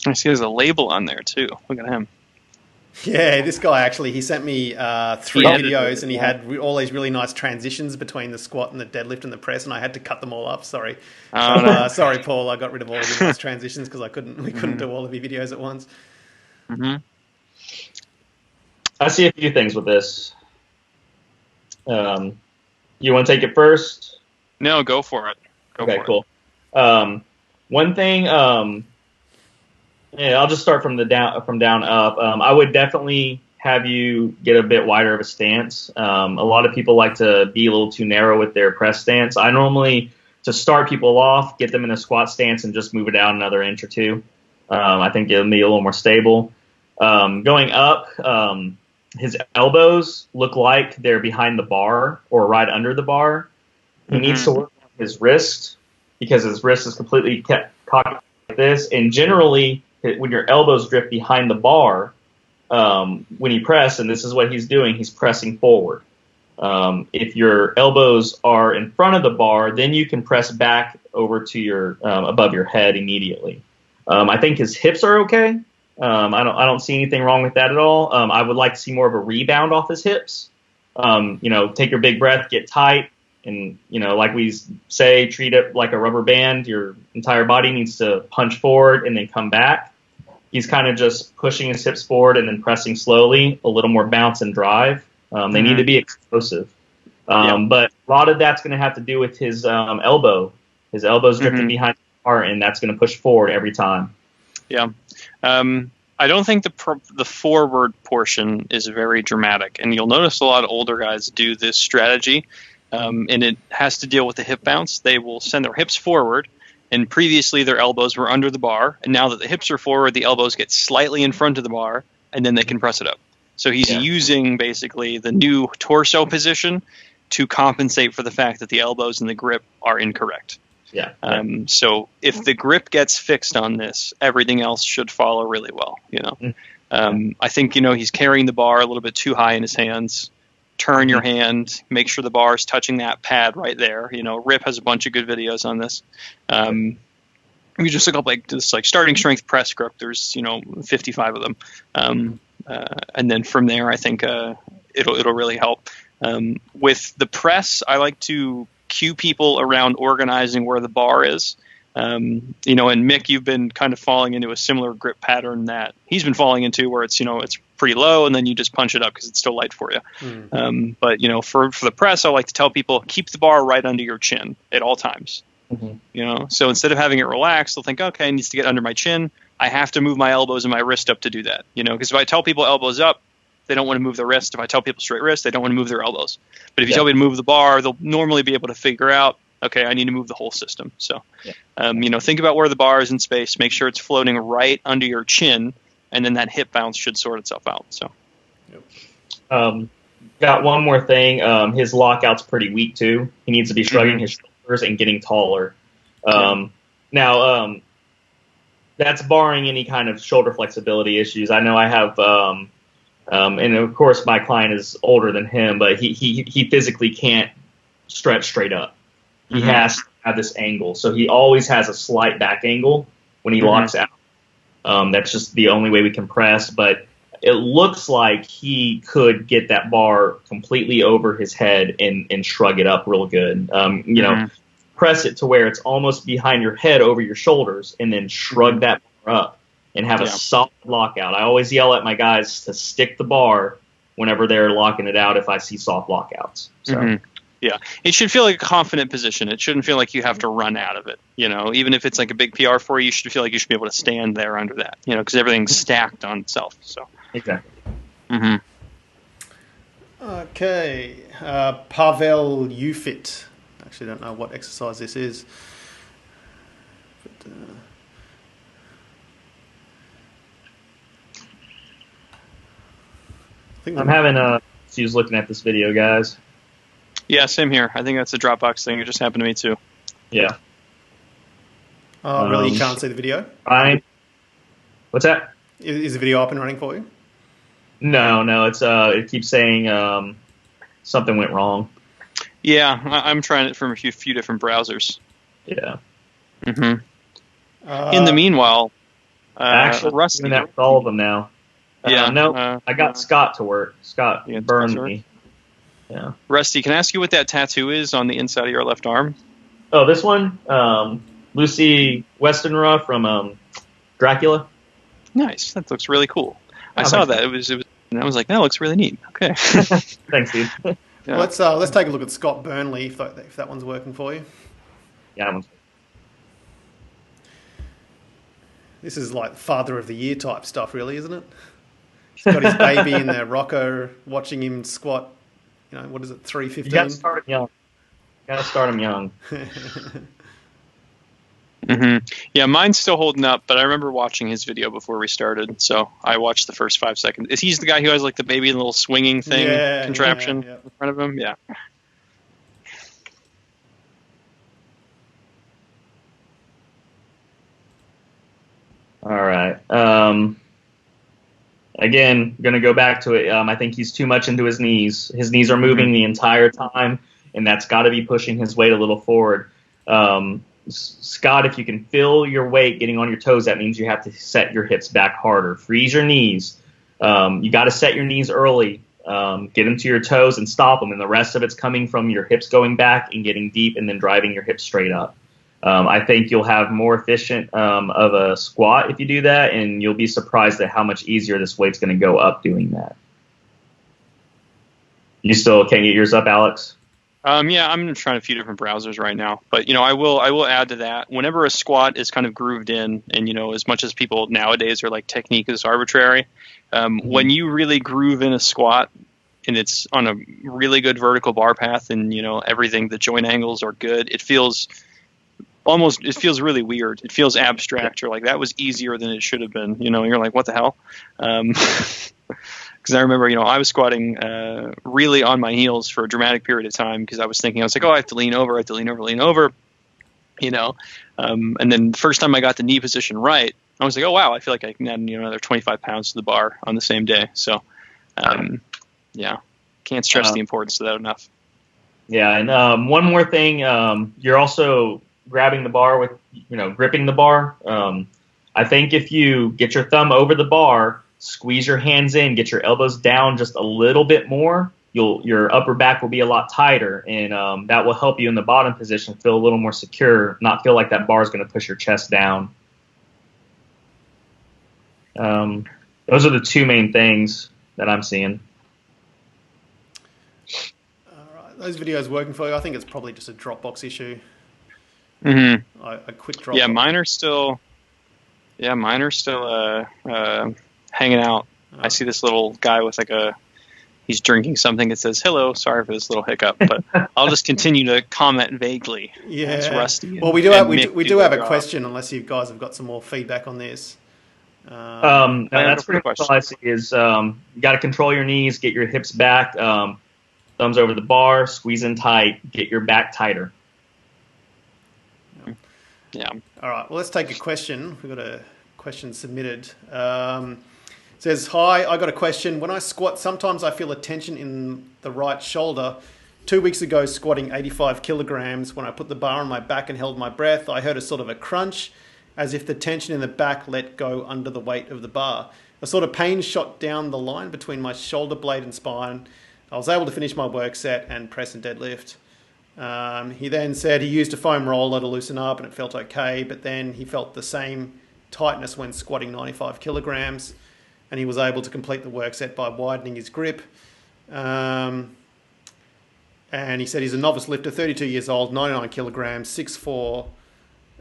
I see there's a label on there too. Look at him. Yeah, this guy actually, he sent me 3 videos, and he had all these really nice transitions between the squat and the deadlift and the press, and I had to cut them all up. Sorry. Sorry, Paul. I got rid of all of your nice transitions because we couldn't do all of your videos at once. I see a few things with this. You want to take it first? No, go for it. Cool. One thing, I'll just start from down up. I would definitely have you get a bit wider of a stance. A lot of people like to be a little too narrow with their press stance. I normally, to start people off, get them in a squat stance and just move it down another inch or two. I think it'll be a little more stable. Going up, his elbows look like they're behind the bar or right under the bar. He needs to work on his wrist because his wrist is completely kept cocked like this. And generally, when your elbows drift behind the bar, when you press, and this is what he's doing, he's pressing forward. If your elbows are in front of the bar, then you can press back over to your above your head immediately. I think his hips are okay. I don't see anything wrong with that at all. I would like to see more of a rebound off his hips. Take your big breath, get tight, and like we say, treat it like a rubber band. Your entire body needs to punch forward and then come back. He's kind of just pushing his hips forward and then pressing slowly, a little more bounce and drive. They need to be explosive. But a lot of that's going to have to do with his elbow. His elbow's drifting behind the bar, and that's going to push forward every time. Yeah. I don't think the forward portion is very dramatic. And you'll notice a lot of older guys do this strategy, and it has to deal with the hip bounce. They will send their hips forward, and previously their elbows were under the bar. And now that the hips are forward, the elbows get slightly in front of the bar, and then they can press it up. So he's using basically the new torso position to compensate for the fact that the elbows and the grip are incorrect. Yeah. So if the grip gets fixed on this, everything else should follow really well. I think he's carrying the bar a little bit too high in his hands. Turn your hand, make sure the bar is touching that pad right there. Rip has a bunch of good videos on this. You just look up this starting strength press grip. There's 55 of them. And then from there, I think it'll really help. With the press, I like to cue people around organizing where the bar is. And Mick, you've been kind of falling into a similar grip pattern that he's been falling into, where it's it's pretty low, and then you just punch it up because it's still light for you. But for the press, I like to tell people, keep the bar right under your chin at all times. So instead of having it relaxed, they'll think, okay, it needs to get under my chin. I have to move my elbows and my wrist up to do that. Because if I tell people elbows up, they don't want to move their wrist. If I tell people straight wrist, they don't want to move their elbows. But if you tell me to move the bar, they'll normally be able to figure out, okay, I need to move the whole system. So, think about where the bar is in space. Make sure it's floating right under your chin, and then that hip bounce should sort itself out. So, got one more thing. His lockout's pretty weak too. He needs to be shrugging his shoulders and getting taller. Now, that's barring any kind of shoulder flexibility issues. I know I have. And of course, my client is older than him, but he physically can't stretch straight up. He has to have this angle, so he always has a slight back angle when he locks out. That's just the only way we can press, but it looks like he could get that bar completely over his head and shrug it up real good. Press it to where it's almost behind your head over your shoulders, and then shrug that bar up and have a solid lockout. I always yell at my guys to stick the bar whenever they're locking it out if I see soft lockouts. So. Yeah, it should feel like a confident position. It shouldn't feel like you have to run out of it. Even if it's like a big PR for you, you should feel like you should be able to stand there under that. Because everything's stacked on itself. So exactly. Okay, Pavel Ufit. Actually, don't know what exercise this is. But, I'm having issues looking at this video, guys. Yeah, same here. I think that's a Dropbox thing. It just happened to me too. Yeah. Oh, really? You can't see the video? What's that? Is the video up and running for you? No. It's it keeps saying something went wrong. Yeah, I'm trying it from a few different browsers. Yeah. In the meanwhile, actually, Rusty. doing that with all of them now. I got Scott to work. Scott burned me. Yeah. Rusty, can I ask you what that tattoo is on the inside of your left arm? Oh, this one? Lucy Westenra from Dracula. Nice. That looks really cool. I saw that. It was, and I was like, that looks really neat. Okay. Thanks, dude. Yeah. Let's take a look at Scott Burnley, if that one's working for you. Yeah, that one's. This is like Father of the Year type stuff, really, isn't it? He's got his baby in the rocker, watching him squat. What is it, 315? You got to start him young. Yeah, mine's still holding up, but I remember watching his video before we started, so I watched the first 5 seconds. Is he the guy who has like the baby in the little swinging thing contraption in front of him? Yeah. All right. Again, going to go back to it. I think he's too much into his knees. His knees are moving the entire time, and that's got to be pushing his weight a little forward. Scott, if you can feel your weight getting on your toes, that means you have to set your hips back harder. Freeze your knees. You got to set your knees early. Get them to your toes and stop them, and the rest of it's coming from your hips going back and getting deep and then driving your hips straight up. I think you'll have more efficient of a squat if you do that, and you'll be surprised at how much easier this weight's going to go up doing that. You still can't get yours up, Alex? Yeah, I'm trying a few different browsers right now, but I will add to that. Whenever a squat is kind of grooved in, and as much as people nowadays are like technique is arbitrary, when you really groove in a squat and it's on a really good vertical bar path, and everything, the joint angles are good, it feels really weird. It feels abstract. You're like, that was easier than it should have been. You're like, what the hell? Because I remember, I was squatting really on my heels for a dramatic period of time because I was like, oh, I have to lean over. And then the first time I got the knee position right, I was like, oh, wow, I feel like I can add another 25 pounds to the bar on the same day. So, yeah, can't stress the importance of that enough. Yeah, and one more thing, you're also grabbing the bar with, gripping the bar. I think if you get your thumb over the bar, squeeze your hands in, get your elbows down just a little bit more, your upper back will be a lot tighter, and that will help you in the bottom position feel a little more secure, not feel like that bar is going to push your chest down. Those are the two main things that I'm seeing. All right, those videos working for you? I think it's probably just a Dropbox issue. Mm-hmm. A quick drop. Yeah, mine are still. Hanging out. I see this little guy with he's drinking something that says hello. Sorry for this little hiccup, but I'll just continue to comment vaguely. Yeah, it's Rusty. Well, we do have a question, unless you guys have got some more feedback on this. That's pretty much all I see is you got to control your knees, get your hips back, thumbs over the bar, squeeze in tight, get your back tighter. Yeah. All right. Well, let's take a question. We've got a question submitted. It says, hi, I got a question. When I squat, sometimes I feel a tension in the right shoulder. 2 weeks ago, squatting 85 kilograms, when I put the bar on my back and held my breath, I heard a sort of a crunch, as if the tension in the back let go under the weight of the bar. A sort of pain shot down the line between my shoulder blade and spine. I was able to finish my work set and press and deadlift. He then said he used a foam roller to loosen up and it felt okay, but then he felt the same tightness when squatting 95 kilograms, and he was able to complete the work set by widening his grip. And he said he's a novice lifter, 32 years old, 99 kilograms, 6'4",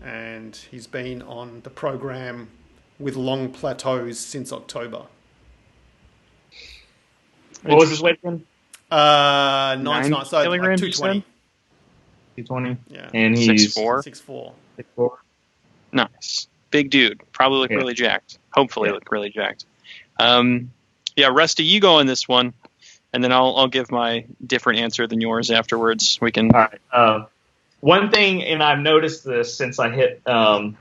and he's been on the program with long plateaus since October. What was his weight again? 99, so kilograms, 220. 220. Yeah. And he's 6'4". 6'4". Nice. Big dude. Probably look really jacked. Hopefully look really jacked. Yeah, Rusty, you go on this one, and then I'll give my different answer than yours afterwards. We can. All right. One thing, and I've noticed this since I hit when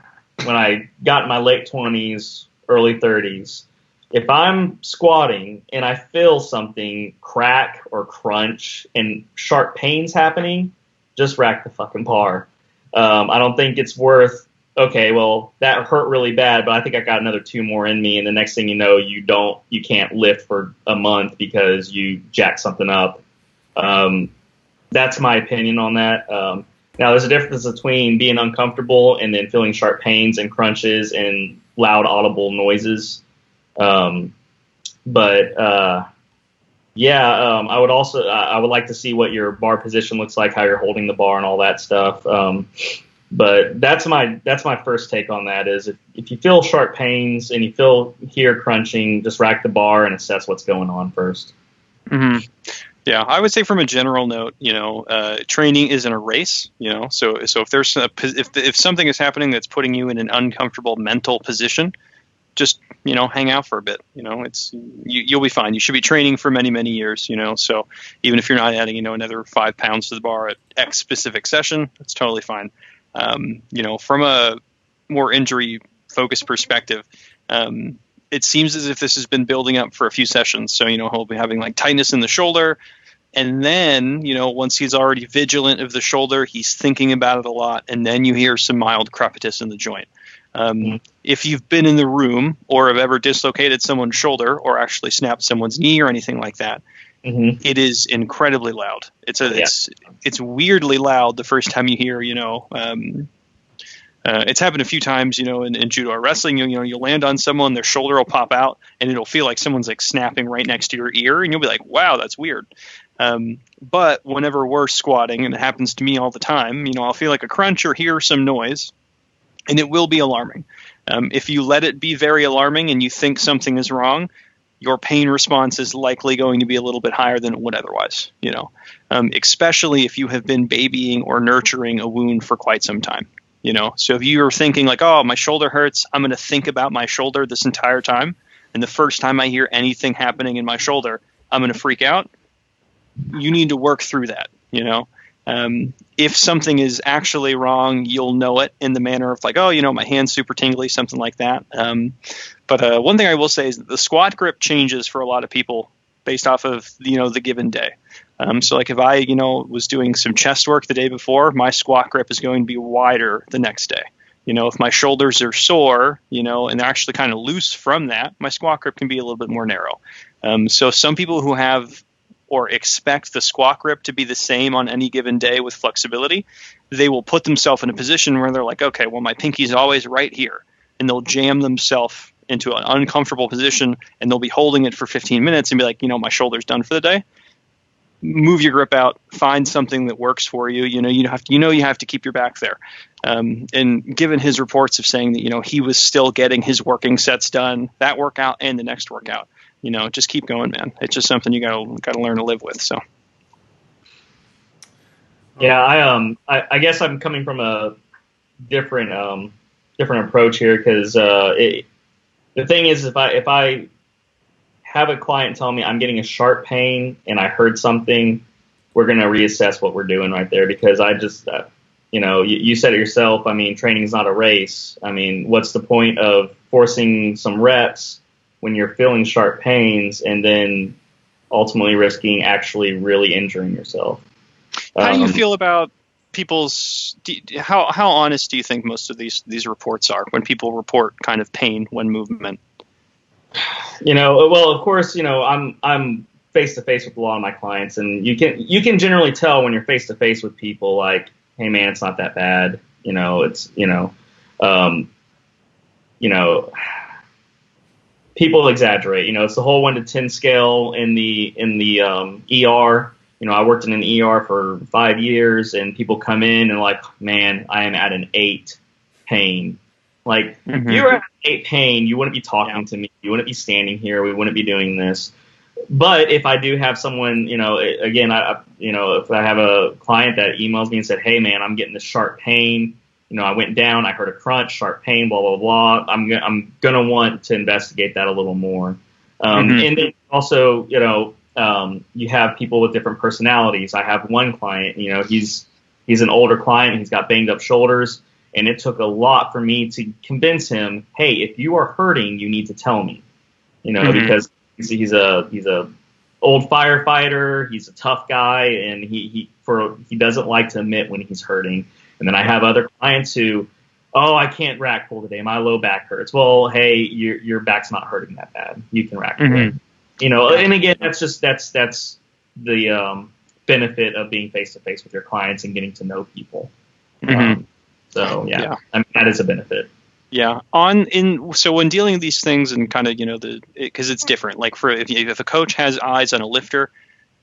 I got in my late 20s, early 30s. If I'm squatting and I feel something crack or crunch and sharp pains happening, just rack the fucking bar. I don't think it's worth, okay, well, that hurt really bad, but I think I got another 2 more in me, and the next thing you know, you can't lift for a month because you jacked something up. That's my opinion on that. Now, there's a difference between being uncomfortable and then feeling sharp pains and crunches and loud audible noises. I would like to see what your bar position looks like, how you're holding the bar and all that stuff. But that's my first take on that is if you feel sharp pains and you hear crunching, just rack the bar and assess what's going on first. Mm-hmm. Yeah, I would say from a general note, training isn't a race, so if there's if something is happening that's putting you in an uncomfortable mental position, just, hang out for a bit, you'll be fine. You should be training for many, many years, so even if you're not adding, another 5 pounds to the bar at X specific session, that's totally fine. From a more injury focus perspective, it seems as if this has been building up for a few sessions. So, he'll be having like tightness in the shoulder. And then, once he's already vigilant of the shoulder, he's thinking about it a lot. And then you hear some mild crepitus in the joint. If you've been in the room or have ever dislocated someone's shoulder or actually snapped someone's knee or anything like that, it is incredibly loud. It's weirdly loud the first time you hear, it's happened a few times, in judo or wrestling, you'll land on someone, their shoulder will pop out and it'll feel like someone's like snapping right next to your ear and you'll be like, wow, that's weird. But whenever we're squatting, and it happens to me all the time, I'll feel like a crunch or hear some noise and it will be alarming. If you let it be very alarming and you think something is wrong, your pain response is likely going to be a little bit higher than it would otherwise, especially if you have been babying or nurturing a wound for quite some time. So if you're thinking like, oh, my shoulder hurts, I'm going to think about my shoulder this entire time. And the first time I hear anything happening in my shoulder, I'm going to freak out. You need to work through that. If something is actually wrong, you'll know it in the manner of like, oh, my hand's super tingly, something like that. But one thing I will say is that the squat grip changes for a lot of people based off of, the given day. So like if I, was doing some chest work the day before, my squat grip is going to be wider the next day. If my shoulders are sore, and they're actually kind of loose from that, my squat grip can be a little bit more narrow. So some people who have or expect the squat grip to be the same on any given day with flexibility, they will put themselves in a position where they're like, okay, well, my pinky's always right here. And they'll jam themselves into an uncomfortable position and they'll be holding it for 15 minutes and be like, my shoulder's done for the day. Move your grip out, find something that works for you. You have to keep your back there. And given his reports of saying that, he was still getting his working sets done, that workout and the next workout, just keep going, man. It's just something you gotta learn to live with. So. Yeah. I guess I'm coming from a different approach here. Cause, the thing is, if I have a client tell me I'm getting a sharp pain and I heard something, we're going to reassess what we're doing right there because I just, you said it yourself. I mean, training is not a race. I mean, what's the point of forcing some reps when you're feeling sharp pains and then ultimately risking actually really injuring yourself? How do you feel about people's, how honest do you think most of these reports are when people report kind of pain when movement? Well, of course, I'm face to face with a lot of my clients, and you can generally tell when you're face to face with people, like, hey man, it's not that bad. People exaggerate. It's the whole 1 to 10 scale in the ER. I worked in an ER for 5 years, and people come in and like, man, I am at an 8 pain. Like, if you were at 8 pain, you wouldn't be talking to me. You wouldn't be standing here. We wouldn't be doing this. But if I do have someone, again, if I have a client that emails me and said, hey, man, I'm getting this sharp pain. I went down, I heard a crunch, sharp pain, blah, blah, blah. I'm going to want to investigate that a little more. And then also, you have people with different personalities. I have one client, he's an older client. He's got banged up shoulders. And it took a lot for me to convince him, hey, if you are hurting, you need to tell me, because he's a old firefighter. He's a tough guy, and he doesn't like to admit when he's hurting. And then I have other clients who, oh, I can't rack pull today. My low back hurts. Well, hey, your back's not hurting that bad. You can rack pull. And again, that's the benefit of being face to face with your clients and getting to know people. So yeah. I mean, that is a benefit. Yeah. So when dealing with these things and kind of, because it's different, like if a coach has eyes on a lifter,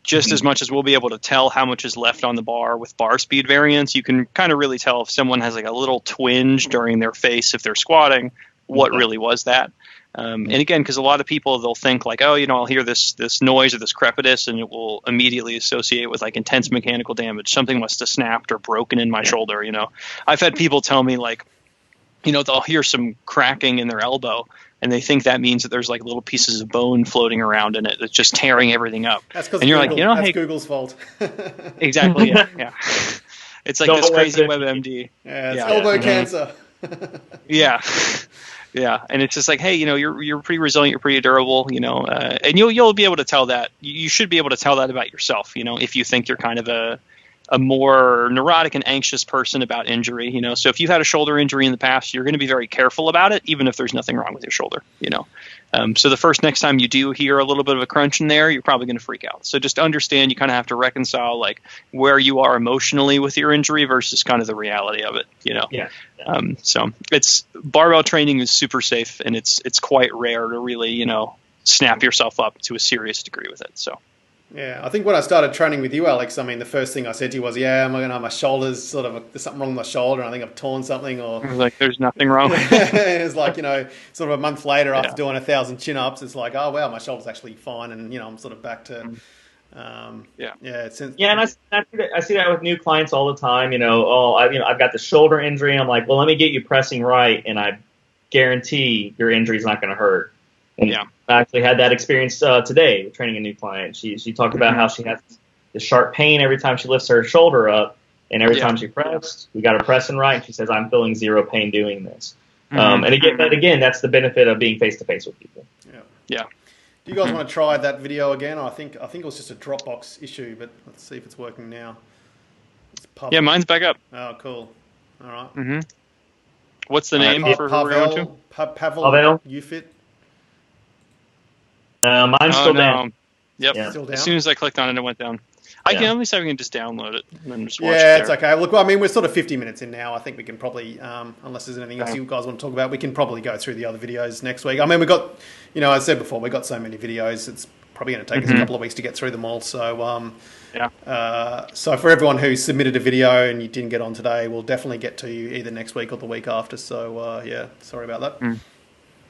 just as much as we'll be able to tell how much is left on the bar with bar speed variance, you can kind of really tell if someone has like a little twinge during their face, if they're squatting, what really was that. And again, because a lot of people, they'll think like, oh, I'll hear this noise or this crepitus, and it will immediately associate with like intense mechanical damage. Something must have snapped or broken in my shoulder. I've had people tell me like, they'll hear some cracking in their elbow, and they think that means that there's like little pieces of bone floating around in it that's just tearing everything up. That's because and you're Google, like, that's hey, Google's fault. Exactly. Yeah. It's like this crazy WebMD. Yeah, it's elbow cancer. Yeah. Yeah, and it's just like, hey, you're pretty resilient, you're pretty durable, and you'll be able to tell that. You should be able to tell that about yourself, if you think you're kind of a more neurotic and anxious person about injury, So if you've had a shoulder injury in the past, you're going to be very careful about it, even if there's nothing wrong with your shoulder, So the next time you do hear a little bit of a crunch in there, you're probably going to freak out. So just understand you kind of have to reconcile like where you are emotionally with your injury versus kind of the reality of it, Yeah. So it's barbell training is super safe, and it's quite rare to really, snap yourself up to a serious degree with it. So. Yeah, I think when I started training with you, Alex, I mean, the first thing I said to you was, I'm going to have my shoulders there's something wrong with my shoulder. I think I've torn something or... I was like, there's nothing wrong. It's like, sort of a month later after doing 1,000 chin-ups, it's like, oh, wow, my shoulder's actually fine. And, I'm sort of back to... And I see that with new clients all the time. I've got the shoulder injury. I'm like, well, let me get you pressing right, and I guarantee your injury's not going to hurt. And I actually had that experience today with training a new client. She talked about how she has this sharp pain every time she lifts her shoulder up, and every time she pressed, we got her pressing right. And she says, "I'm feeling zero pain doing this." And again, that's the benefit of being face to face with people. Yeah. Do you guys want to try that video again? I think it was just a Dropbox issue, but let's see if it's working now. Yeah, mine's back up. Oh, cool. All right. Mm-hmm. What's the name for who we're going to? Pavel UFit. Mine's still down. Yep. Yeah. Still down? As soon as I clicked on it, it went down. At least I can just download it and then just watch it. Yeah, it's okay. Look, I mean, we're sort of 50 minutes in now. I think we can probably, unless there's anything else you guys want to talk about, we can probably go through the other videos next week. I mean, we've got, as I said before, we've got so many videos. It's probably going to take us a couple of weeks to get through them all. So, so for everyone who submitted a video and you didn't get on today, we'll definitely get to you either next week or the week after. So, sorry about that.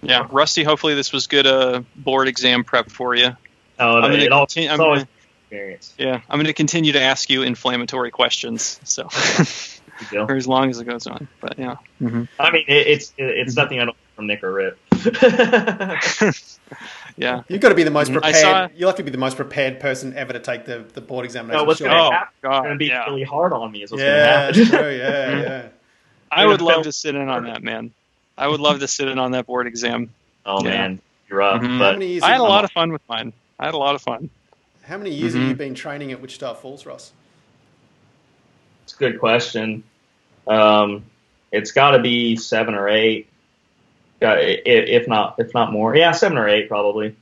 Yeah, Rusty, hopefully this was good board exam prep for you. Oh, it's always experience. Yeah, I'm going to continue to ask you inflammatory questions, so for as long as it goes on. But yeah, I mean, it's nothing I don't learn from Nick or Rip. Yeah, you've got to be the most prepared. You'll have to be the most prepared person ever to take the board examination. No, what's going to happen? It's going to be really hard on me. Is what's going to happen. True. Yeah. I would love to sit in on that, man. I would love to sit in on that board exam. Oh man, you're rough. But I had a lot of fun with mine. How many years have you been training at Wichita Falls, Ross? It's a good question. It's got to be 7 or 8, if not more. Yeah, 7 or 8 probably.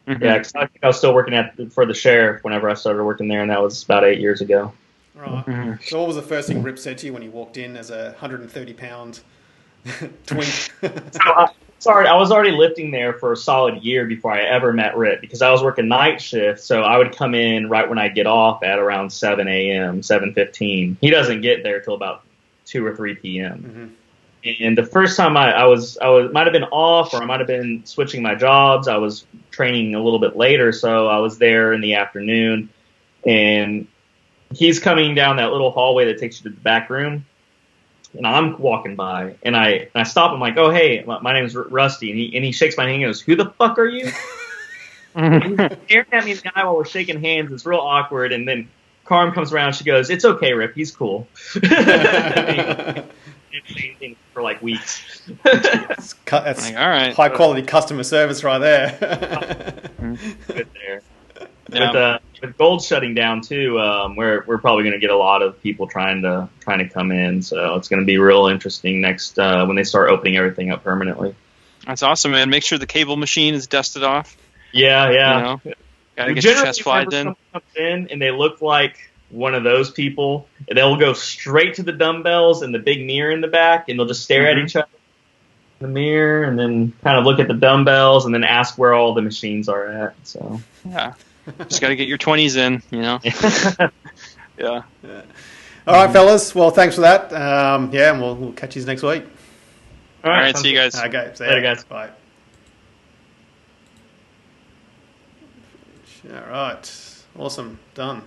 Yeah, because I think I was still working for the sheriff whenever I started working there, and that was about 8 years ago. Right. So what was the first thing Rip said to you when you walked in as a 130-pound twink? Sorry, I was already lifting there for a solid year before I ever met Rip because I was working night shift, so I would come in right when I get off at around 7 a.m., 7:15. He doesn't get there till about 2 or 3 p.m. And the first time I was might have been off or I might have been switching my jobs. I was training a little bit later, so I was there in the afternoon, and he's coming down that little hallway that takes you to the back room. And I'm walking by, and I stop. I'm like, "Oh, hey, my name's Rusty," and he shakes my hand and goes, "Who the fuck are you?" And he's staring at me, the guy, while we're shaking hands. It's real awkward. And then Carm comes around. She goes, "It's okay, Rip. He's cool." For like weeks. That's like, all right. High quality customer service right there. Good there. Yeah. With gold shutting down too, we're probably going to get a lot of people trying to come in. So it's going to be real interesting next when they start opening everything up permanently. That's awesome, man. Make sure the cable machine is dusted off. Yeah. Gotta get your chest flies in. Comes in and they look like one of those people. They'll go straight to the dumbbells and the big mirror in the back, and they'll just stare at each other in the mirror, and then kind of look at the dumbbells, and then ask where all the machines are at. So yeah. Just got to get your 20s in, Yeah. All right, fellas. Well, thanks for that. And we'll catch you next week. All right. See you guys. Okay. See you later, guys. Bye. All right. Awesome. Done.